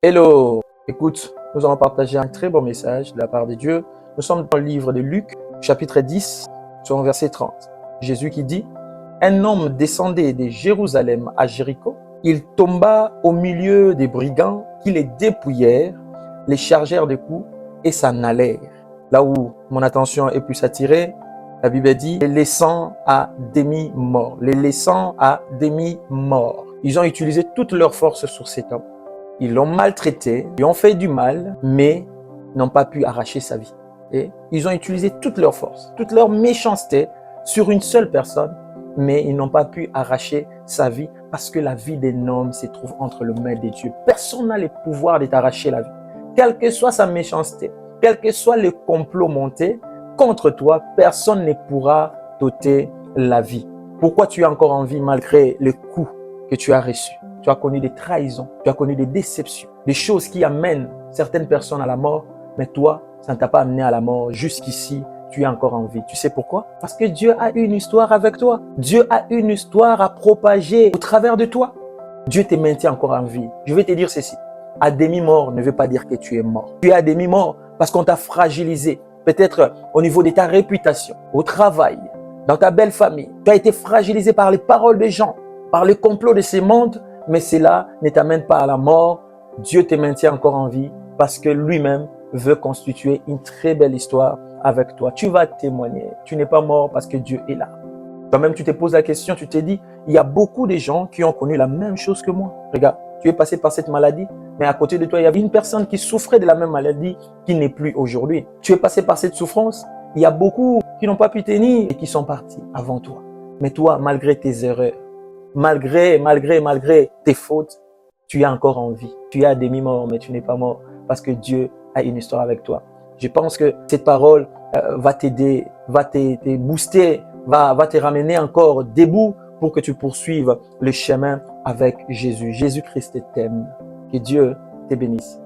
Hello! Écoute, nous allons partager un très bon message de la part de Dieu. Nous sommes dans le livre de Luc, chapitre 10, sur verset 30. Jésus qui dit, « Un homme descendait de Jérusalem à Jéricho. Il tomba au milieu des brigands qui les dépouillèrent, les chargèrent de coups et s'en allèrent. » Là où mon attention est plus attirée, la Bible dit, « Les laissant à demi-mort. » Les laissant à demi-mort. Ils ont utilisé toute leur force sur cet homme. Ils l'ont maltraité, ils ont fait du mal, mais n'ont pas pu arracher sa vie. Et ils ont utilisé toute leur force, toute leur méchanceté sur une seule personne, mais ils n'ont pas pu arracher sa vie parce que la vie d'un homme se trouve entre les mains de Dieu. Personne n'a le pouvoir de t'arracher la vie. Quelle que soit sa méchanceté, quel que soit le complot monté contre toi, personne ne pourra t'ôter la vie. Pourquoi tu es encore en vie malgré le coup que tu as reçu? Tu as connu des trahisons, tu as connu des déceptions, des choses qui amènent certaines personnes à la mort, mais toi, ça ne t'a pas amené à la mort. Jusqu'ici, tu es encore en vie. Tu sais pourquoi? Parce que Dieu a une histoire avec toi. Dieu a une histoire à propager au travers de toi. Dieu te maintient encore en vie. Je vais te dire ceci. À demi-mort ne veut pas dire que tu es mort. Tu es à demi-mort parce qu'on t'a fragilisé. Peut-être au niveau de ta réputation, au travail, dans ta belle famille. Tu as été fragilisé par les paroles des gens, par le complot de ces mondes. Mais cela ne t'amène pas à la mort. Dieu te maintient encore en vie parce que lui-même veut constituer une très belle histoire avec toi. Tu vas témoigner. Tu n'es pas mort parce que Dieu est là. Toi-même, tu te poses la question, tu te dis, il y a beaucoup de gens qui ont connu la même chose que moi. Regarde, tu es passé par cette maladie, mais à côté de toi, il y avait une personne qui souffrait de la même maladie qui n'est plus aujourd'hui. Tu es passé par cette souffrance, il y a beaucoup qui n'ont pas pu tenir et qui sont partis avant toi. Mais toi, malgré tes erreurs, malgré tes fautes, tu es encore en vie. Tu es à demi-mort, mais tu n'es pas mort parce que Dieu a une histoire avec toi. Je pense que cette parole va t'aider, va te booster, va te ramener encore debout pour que tu poursuives le chemin avec Jésus. Jésus-Christ t'aime. Que Dieu te bénisse.